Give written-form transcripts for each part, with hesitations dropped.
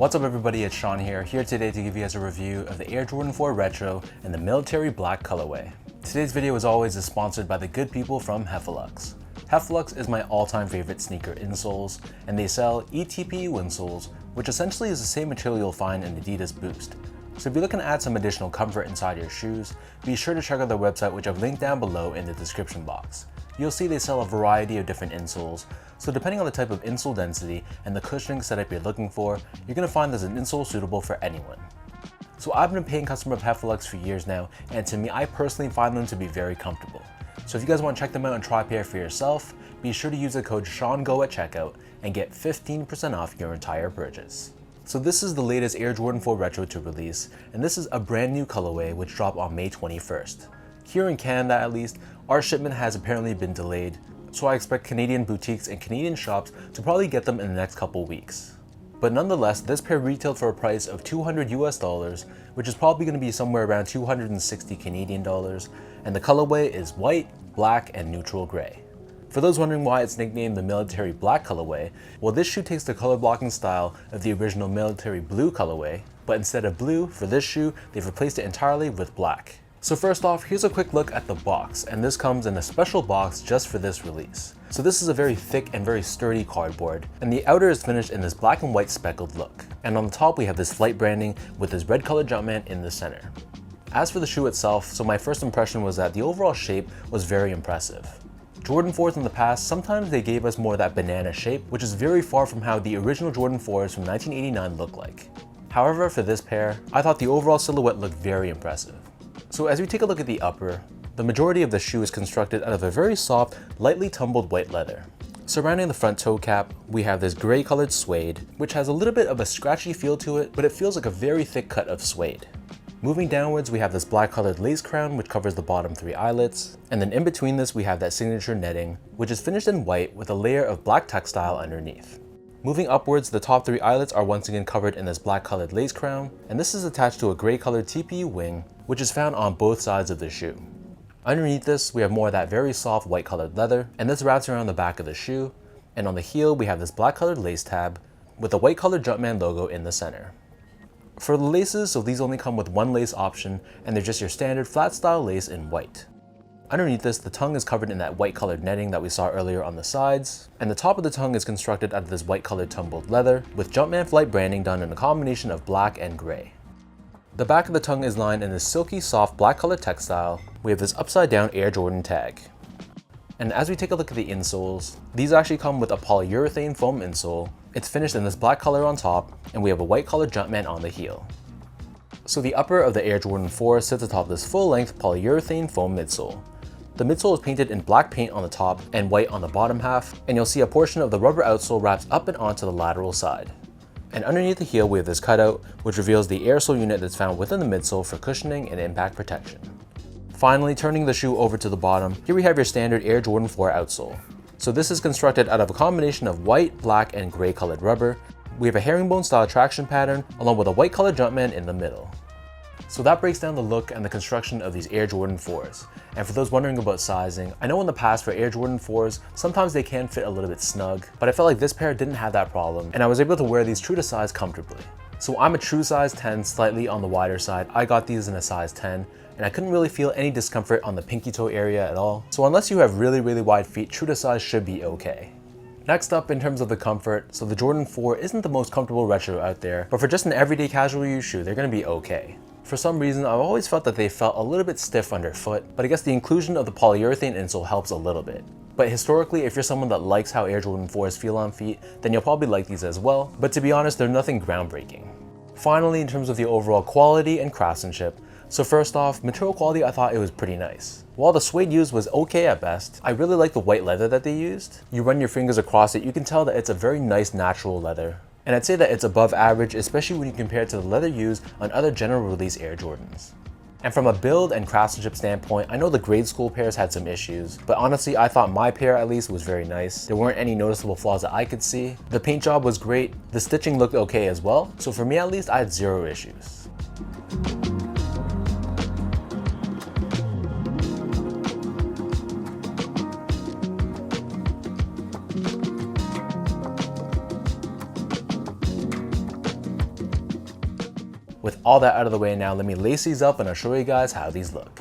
What's up everybody, it's Sean here today to give you guys a review of the Air Jordan 4 Retro in the military black colorway. Today's video as always is sponsored by the good people from Heffelux. Heffelux is my all-time favorite sneaker insoles, and they sell ETPU insoles, which essentially is the same material you'll find in Adidas Boost. So if you're looking to add some additional comfort inside your shoes, be sure to check out their website, which I've linked down below in the description box. You'll see they sell a variety of different insoles, so depending on the type of insole density and the cushioning setup you're looking for, you're going to find there's an insole suitable for anyone. So I've been a paying customer of Heffelux for years now, and to me, I personally find them to be very comfortable. So if you guys want to check them out and try a pair for yourself, be sure to use the code SEANGO at checkout and get 15% off your entire purchase. So this is the latest Air Jordan 4 Retro to release, and this is a brand new colorway which dropped on May 21st. Here in Canada at least, our shipment has apparently been delayed, so I expect Canadian boutiques and Canadian shops to probably get them in the next couple weeks. But nonetheless, this pair retailed for a price of $200 US, which is probably going to be somewhere around 260 Canadian dollars, and the colorway is white, black, and neutral gray. For those wondering why it's nicknamed the military black colorway, well, this shoe takes the color blocking style of the original military blue colorway, but instead of blue, for this shoe, they've replaced it entirely with black. So first off, here's a quick look at the box, and this comes in a special box just for this release. So this is a very thick and very sturdy cardboard, and the outer is finished in this black and white speckled look. And on the top we have this flight branding with this red colored Jumpman in the center. As for the shoe itself, so my first impression was that the overall shape was very impressive. Jordan 4s in the past, sometimes they gave us more of that banana shape, which is very far from how the original Jordan 4s from 1989 looked like. However, for this pair, I thought the overall silhouette looked very impressive. So as we take a look at the upper, the majority of the shoe is constructed out of a very soft, lightly tumbled white leather. Surrounding the front toe cap, we have this gray colored suede, which has a little bit of a scratchy feel to it, but it feels like a very thick cut of suede. Moving downwards, we have this black colored lace crown, which covers the bottom 3 eyelets, and then in between this, we have that signature netting, which is finished in white with a layer of black textile underneath. Moving upwards, the top 3 eyelets are once again covered in this black colored lace crown, and this is attached to a gray colored TPU wing, which is found on both sides of the shoe. Underneath this, we have more of that very soft white colored leather, and this wraps around the back of the shoe, and on the heel, we have this black colored lace tab with a white colored Jumpman logo in the center. For the laces, so these only come with one lace option, and they're just your standard flat style lace in white. Underneath this, the tongue is covered in that white colored netting that we saw earlier on the sides, and the top of the tongue is constructed out of this white colored tumbled leather, with Jumpman flight branding done in a combination of black and gray. The back of the tongue is lined in this silky soft black colored textile. We have this upside down Air Jordan tag. And as we take a look at the insoles, these actually come with a polyurethane foam insole. It's finished in this black color on top, and we have a white colored Jumpman on the heel. So the upper of the Air Jordan 4 sits atop this full-length polyurethane foam midsole. The midsole is painted in black paint on the top and white on the bottom half, and you'll see a portion of the rubber outsole wraps up and onto the lateral side. And underneath the heel, we have this cutout, which reveals the air sole unit that's found within the midsole for cushioning and impact protection. Finally, turning the shoe over to the bottom, here we have your standard Air Jordan 4 outsole. So this is constructed out of a combination of white, black, and gray colored rubber. We have a herringbone style traction pattern, along with a white colored Jumpman in the middle. So that breaks down the look and the construction of these Air Jordan 4s. And for those wondering about sizing, I know in the past for Air Jordan 4s, sometimes they can fit a little bit snug, but I felt like this pair didn't have that problem, and I was able to wear these true to size comfortably. So I'm a true size 10, slightly on the wider side. I got these in a size 10, and I couldn't really feel any discomfort on the pinky toe area at all. So unless you have really wide feet, true to size should be okay. Next up, in terms of the comfort, so the Jordan 4 isn't the most comfortable retro out there, but for just an everyday casual use shoe, they're gonna be okay. For some reason, I've always felt that they felt a little bit stiff underfoot, but I guess the inclusion of the polyurethane insole helps a little bit. But historically, if you're someone that likes how Air Jordan 4s feel on feet, then you'll probably like these as well, but to be honest, they're nothing groundbreaking. Finally, in terms of the overall quality and craftsmanship, so first off, material quality, I thought it was pretty nice. While the suede used was okay at best, I really like the white leather that they used. You run your fingers across it, you can tell that it's a very nice natural leather. And I'd say that it's above average, especially when you compare it to the leather used on other general release Air Jordans. And from a build and craftsmanship standpoint, I know the grade school pairs had some issues, but honestly, I thought my pair at least was very nice. There weren't any noticeable flaws that I could see. The paint job was great, the stitching looked okay as well, so for me at least, I had 0 issues. With all that out of the way now, let me lace these up and I'll show you guys how these look.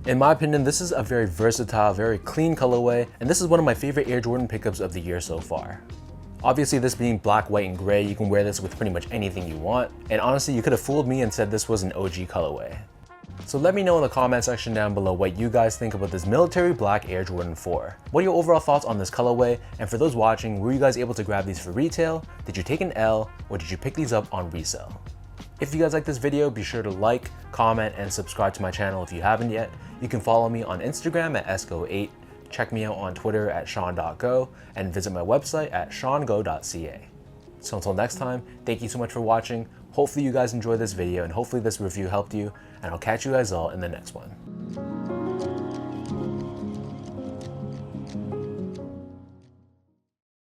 In my opinion, this is a very versatile, very clean colorway, and this is one of my favorite Air Jordan pickups of the year so far. Obviously, this being black, white, and gray, you can wear this with pretty much anything you want, and honestly, you could have fooled me and said this was an OG colorway. So let me know in the comment section down below what you guys think about this military black Air Jordan 4. What are your overall thoughts on this colorway? And for those watching, were you guys able to grab these for retail? Did you take an L, or did you pick these up on resale? If you guys like this video, be sure to like, comment, and subscribe to my channel if you haven't yet. You can follow me on Instagram at esco8, check me out on Twitter at sean.go, and visit my website at seango.ca. So until next time, thank you so much for watching. Hopefully you guys enjoyed this video, and hopefully this review helped you, and I'll catch you guys all in the next one.